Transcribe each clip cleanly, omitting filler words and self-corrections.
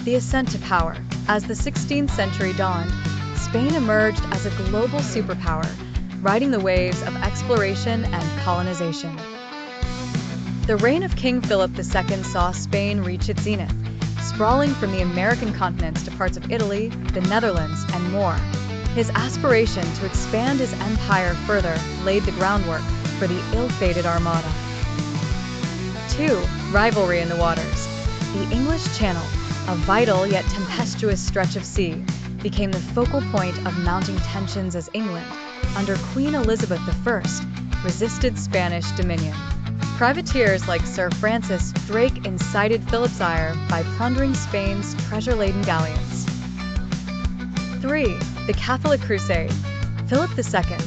The ascent to power. As the 16th century dawned, Spain emerged as a global superpower, riding the waves of exploration and colonization. The reign of King Philip II saw Spain reach its zenith, sprawling from the American continents to parts of Italy, the Netherlands, and more. His aspiration to expand his empire further laid the groundwork for the ill-fated Armada. 2. Rivalry in the waters. The English Channel, a vital yet tempestuous stretch of sea, became the focal point of mounting tensions as England, under Queen Elizabeth I, resisted Spanish dominion. Privateers like Sir Francis Drake incited Philip's ire by plundering Spain's treasure-laden galleons. 3. The Catholic Crusade. Philip II,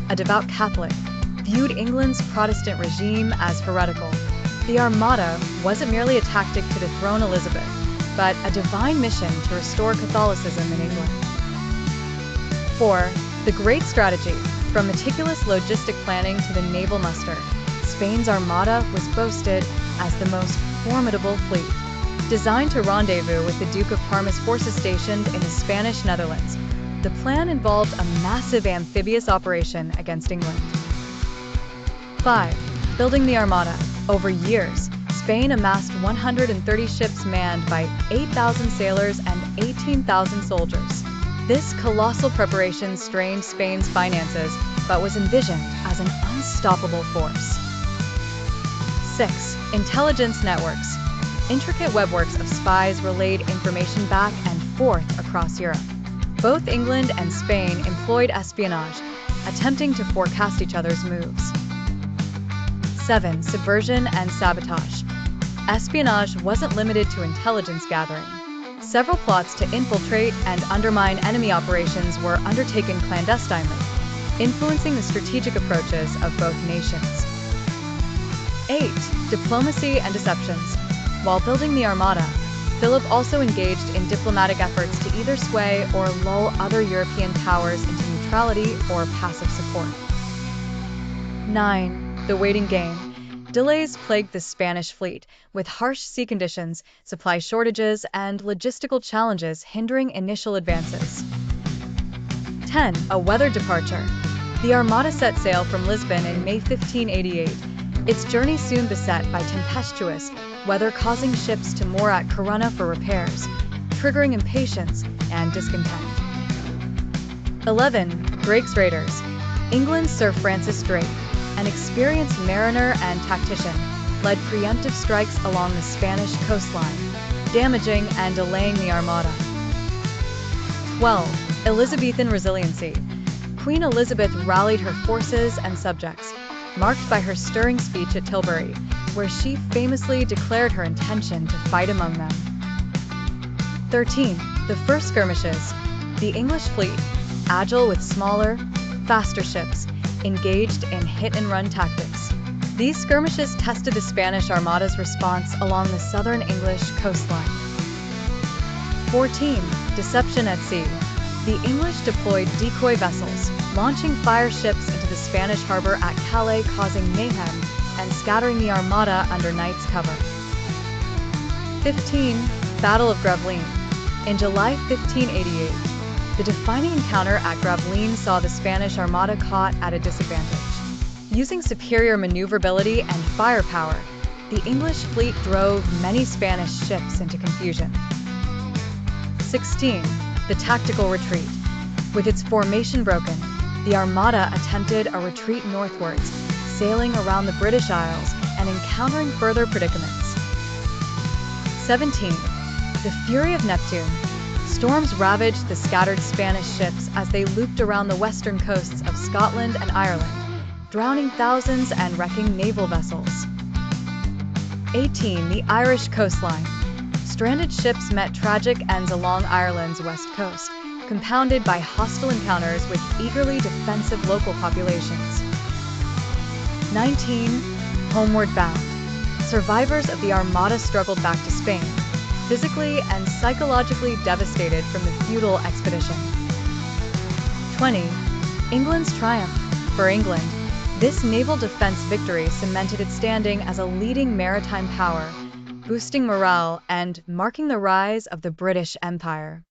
a devout Catholic, viewed England's Protestant regime as heretical. The Armada wasn't merely a tactic to dethrone Elizabeth, but a divine mission to restore Catholicism in England. 4. The Great Strategy. From meticulous logistic planning to the naval muster, Spain's Armada was boasted as the most formidable fleet. Designed to rendezvous with the Duke of Parma's forces stationed in the Spanish Netherlands, the plan involved a massive amphibious operation against England. 5. Building the Armada. Over years, Spain amassed 130 ships manned by 8,000 sailors and 18,000 soldiers. This colossal preparation strained Spain's finances, but was envisioned as an unstoppable force. 6. Intelligence networks. Intricate webworks of spies relayed information back and forth across Europe. Both England and Spain employed espionage, attempting to forecast each other's moves. 7. Subversion and sabotage. Espionage wasn't limited to intelligence gathering. Several plots to infiltrate and undermine enemy operations were undertaken clandestinely, influencing the strategic approaches of both nations. 8. Diplomacy and deceptions. While building the Armada, Philip also engaged in diplomatic efforts to either sway or lull other European powers into neutrality or passive support. 9. The waiting game. Delays plagued the Spanish fleet, with harsh sea conditions, supply shortages, and logistical challenges hindering initial advances. 10. A weather departure. The Armada set sail from Lisbon in May 1588. Its journey soon beset by tempestuous weather, causing ships to moor at Corunna for repairs, triggering impatience and discontent. 11. Drake's Raiders. England's Sir Francis Drake, an experienced mariner and tactician, led preemptive strikes along the Spanish coastline, damaging and delaying the Armada. 12. Elizabethan resiliency. Queen Elizabeth rallied her forces and subjects, marked by her stirring speech at Tilbury, where she famously declared her intention to fight among them. 13. The first skirmishes. The English fleet, agile with smaller, faster ships, engaged in hit-and-run tactics. These skirmishes tested the Spanish Armada's response along the southern English coastline. 14. Deception at sea. The English deployed decoy vessels, launching fire ships into the Spanish harbor at Calais, causing mayhem and scattering the Armada under night's cover. 15. Battle of Gravelines. In July 1588, the defining encounter at Gravelines saw the Spanish Armada caught at a disadvantage. Using superior maneuverability and firepower, the English fleet drove many Spanish ships into confusion. 16. The tactical retreat. With its formation broken, the Armada attempted a retreat northwards, sailing around the British Isles and encountering further predicaments. 17. The fury of Neptune. Storms ravaged the scattered Spanish ships as they looped around the western coasts of Scotland and Ireland, drowning thousands and wrecking naval vessels. 18. The Irish coastline. Stranded ships met tragic ends along Ireland's west coast, compounded by hostile encounters with eagerly defensive local populations. 19. Homeward bound. Survivors of the Armada struggled back to Spain, physically and psychologically devastated from the futile expedition. 20. England's triumph. For England, this naval defense victory cemented its standing as a leading maritime power, boosting morale and marking the rise of the British Empire.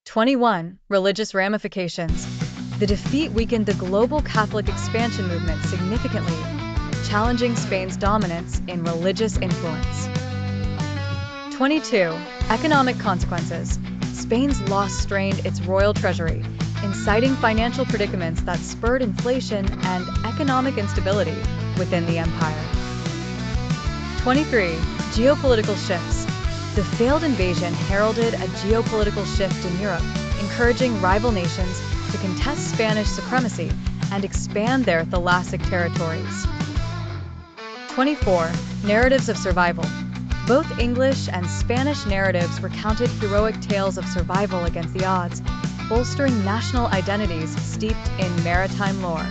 21. Religious ramifications. The defeat weakened the global Catholic expansion movement significantly, challenging Spain's dominance in religious influence. 22. Economic consequences. Spain's loss strained its royal treasury, inciting financial predicaments that spurred inflation and economic instability within the empire. 23. Geopolitical shifts. The failed invasion heralded a geopolitical shift in Europe, encouraging rival nations to contest Spanish supremacy and expand their thalassic territories. 24. Narratives of survival. Both English and Spanish narratives recounted heroic tales of survival against the odds, bolstering national identities steeped in maritime lore.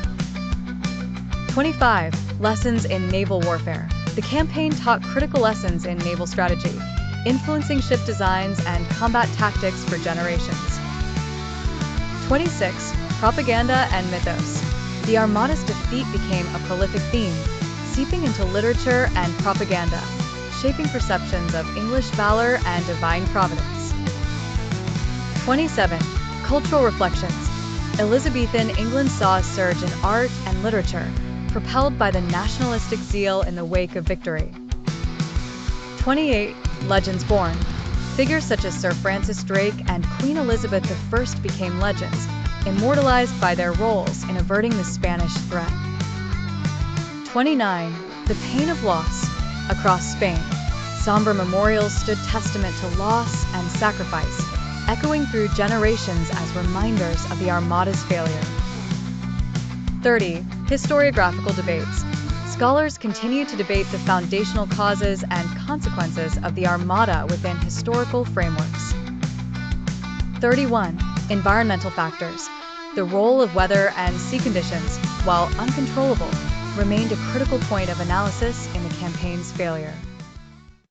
25. Lessons in naval warfare. The campaign taught critical lessons in naval strategy, influencing ship designs and combat tactics for generations. 26. Propaganda and mythos. The Armada's defeat became a prolific theme, seeping into literature and propaganda, shaping perceptions of English valor and divine providence. 27. Cultural reflections. Elizabethan England saw a surge in art and literature, propelled by the nationalistic zeal in the wake of victory. 28. Legends born. Figures such as Sir Francis Drake and Queen Elizabeth I became legends, immortalized by their roles in averting the Spanish threat. 29. The pain of loss. Across Spain, somber memorials stood testament to loss and sacrifice, echoing through generations as reminders of the Armada's failure. 30. Historiographical debates. Scholars continue to debate the foundational causes and consequences of the Armada within historical frameworks. 31. Environmental factors. The role of weather and sea conditions, while uncontrollable, remained a critical point of analysis in the campaign's failure.